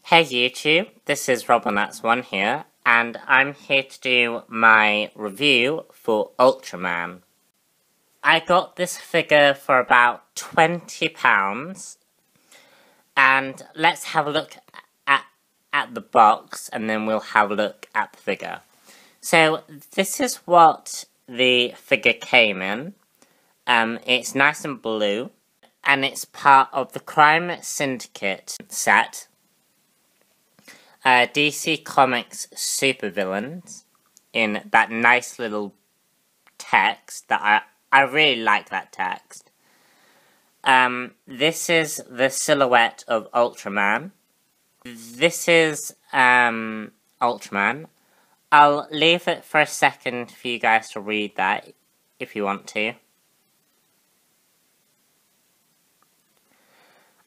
Hey YouTube, this is Robinats1 here, and I'm here to do my review for Ultraman. I got this figure for about £20, and let's have a look at the box, and then we'll have a look at the figure. So, this is what the figure came in. It's nice and blue, and it's part of the Crime Syndicate set. DC Comics supervillains in that nice little text that I really like that text. This is the silhouette of Ultraman. This is Ultraman. I'll leave it for a second for you guys to read that if you want to.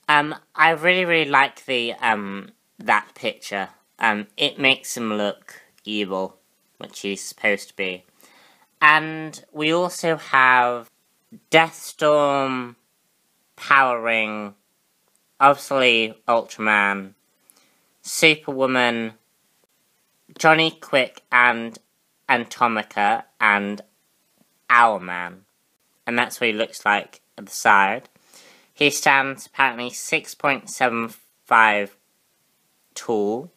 I really like the that picture. It makes him look evil, which he's supposed to be. And we also have Deathstorm powering, obviously, Ultraman, Superwoman, Johnny Quick and Atomica, and Owlman. And that's what he looks like at the side. He stands apparently 6.75 tall.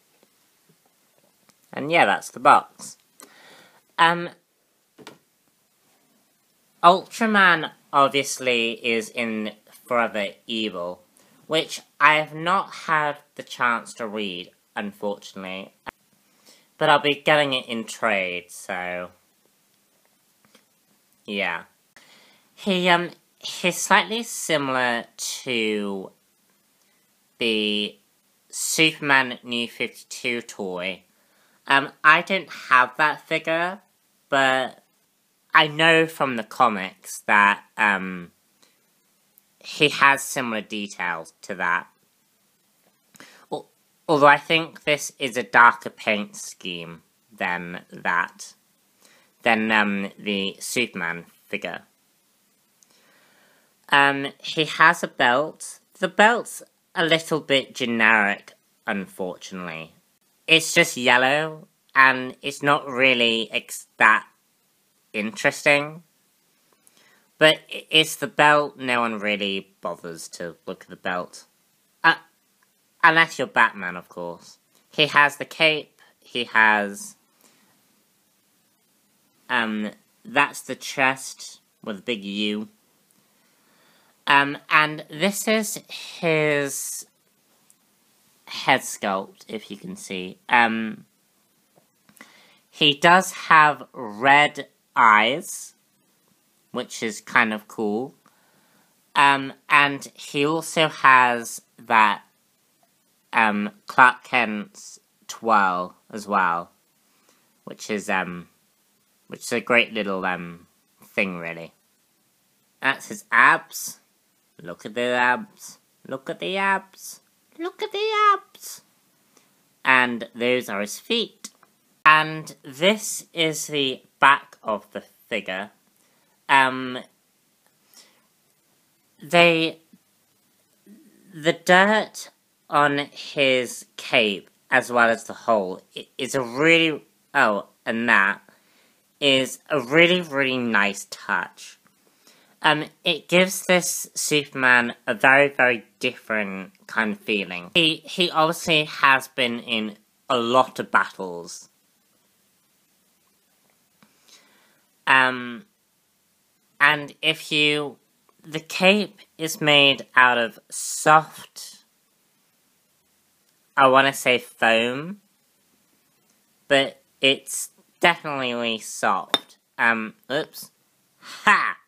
And yeah, that's the box. Ultraman obviously is in Forever Evil, which I have not had the chance to read, unfortunately. But I'll be getting it in trade, so yeah. He's slightly similar to the Superman New 52 toy. I don't have that figure, but I know from the comics that he has similar details to that. Although I think this is a darker paint scheme than the Superman figure. He has a belt. The belt's a little bit generic, unfortunately. It's just yellow, and it's not really that interesting. But it's the belt, no one really bothers to look at the belt. Unless you're Batman, of course. He has the cape, he has... that's the chest with a big U. And this is his head sculpt, if you can see. He does have red eyes, which is kind of cool. And he also has that Clark Kent's twirl as well, which is a great little thing, really. That's his abs. Look at the abs. Look at the abs. Look at the abs. And those are his feet. And this is the back of the figure. The dirt on his cape, as well as the hole, is a really... Oh, and that is a really nice touch. It gives this Superman a very different kind of feeling. He obviously has been in a lot of battles. And if you... The cape is made out of soft... I want to say foam. But it's definitely soft. Oops. Ha!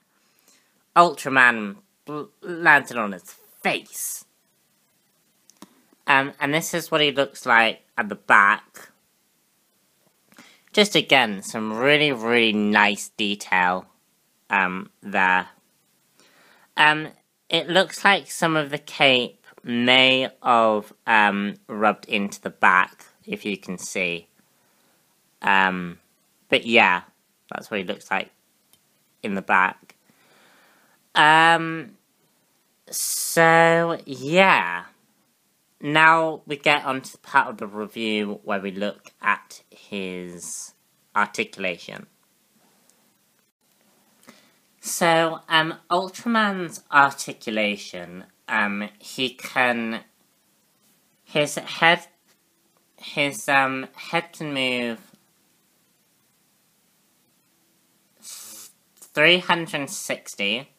Ultraman landed on his face. And this is what he looks like at the back. Just again, some really nice detail there. It looks like some of the cape may have rubbed into the back, if you can see. But yeah, that's what he looks like in the back. So, yeah. now we get onto the part of the review where we look at his articulation. So, Ultraman's articulation, his head can move 360.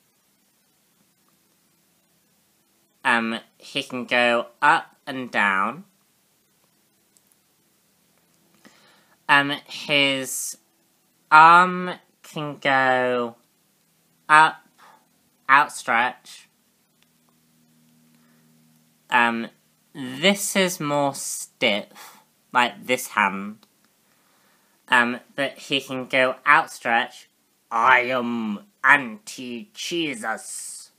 He can go up and down. His arm can go up, outstretch. This is more stiff, like this hand. But he can go outstretch. I am anti-Jesus.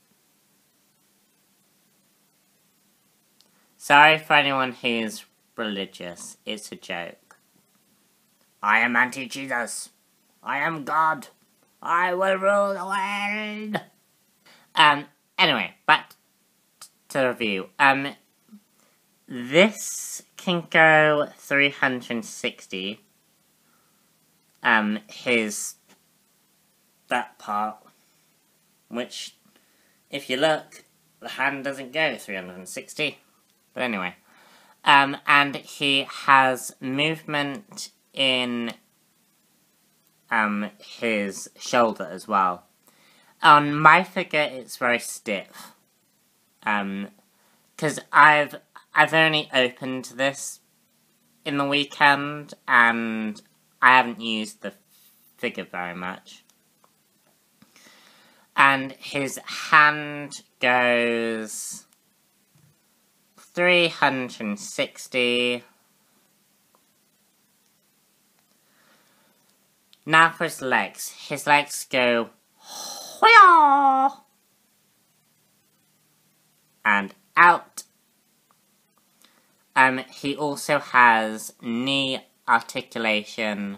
Sorry for anyone who's religious, it's a joke. I am anti-Jesus. I am God. I will rule the world. Anyway, back to the review. This can go 360. That part, which, if you look, the hand doesn't go 360. But anyway. And he has movement in his shoulder as well. On my figure, it's very stiff. Because I've only opened this in the weekend, and I haven't used the figure very much. And his hand goes 360. Now for his legs. His legs go Hoya! And out. He also has knee articulation,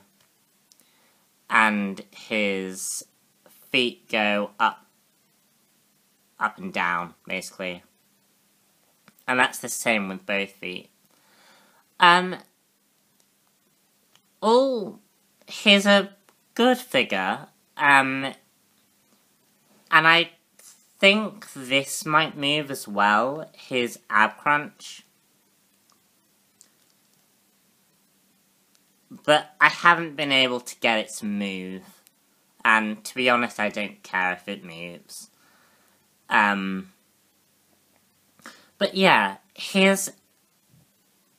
and his feet go up and down, basically. And that's the same with both feet. He's a good figure, and I think this might move as well, his ab crunch. But I haven't been able to get it to move. And to be honest, I don't care if it moves. But yeah, he's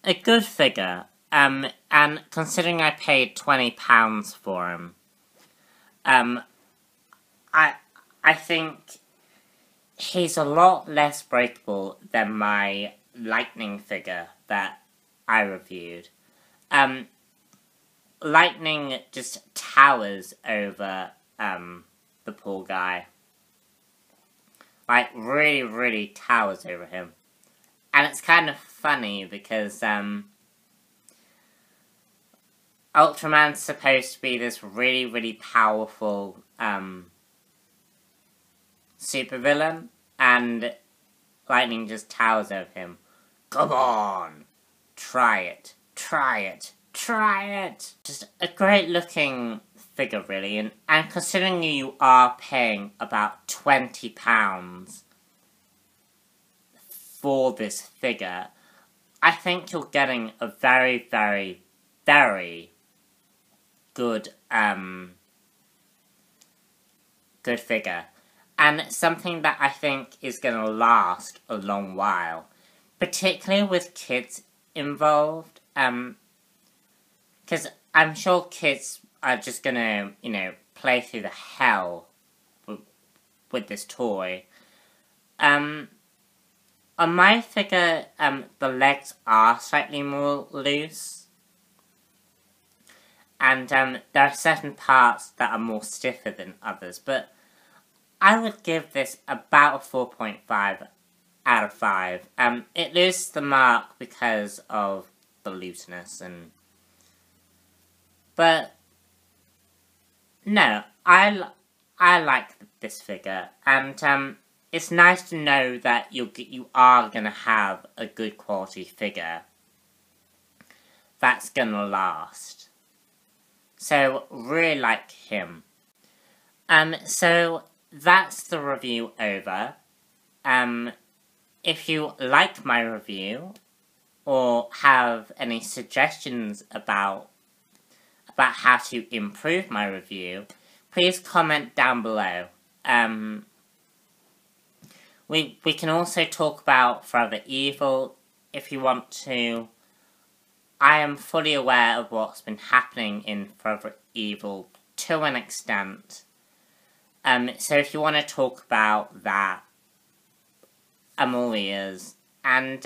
a good figure. And considering I paid £20 for him, I think he's a lot less breakable than my Lightning figure that I reviewed. Lightning just towers over the poor guy. Like, really, really towers over him. And it's kind of funny because Ultraman's supposed to be this really, really powerful supervillain, and Lightning just towers over him. Come on! Try it! Try it! Try it! Just a great looking figure, really, and considering you are paying about £20 for this figure, I think you're getting a very, very, very good, good figure. And something that I think is going to last a long while, particularly with kids involved, because I'm sure kids are just going to, play through the hell with this toy. On my figure, the legs are slightly more loose. And there are certain parts that are more stiffer than others. But I would give this about a 4.5 out of 5. It loses the mark because of the looseness but no, I like this figure, and it's nice to know that you are going to have a good quality figure that's going to last. So, really like him. So that's the review over. If you like my review, or have any suggestions about how to improve my review, please comment down below. We can also talk about Forever Evil if you want to. I am fully aware of what's been happening in Forever Evil to an extent. So if you want to talk about that, I'm all ears. And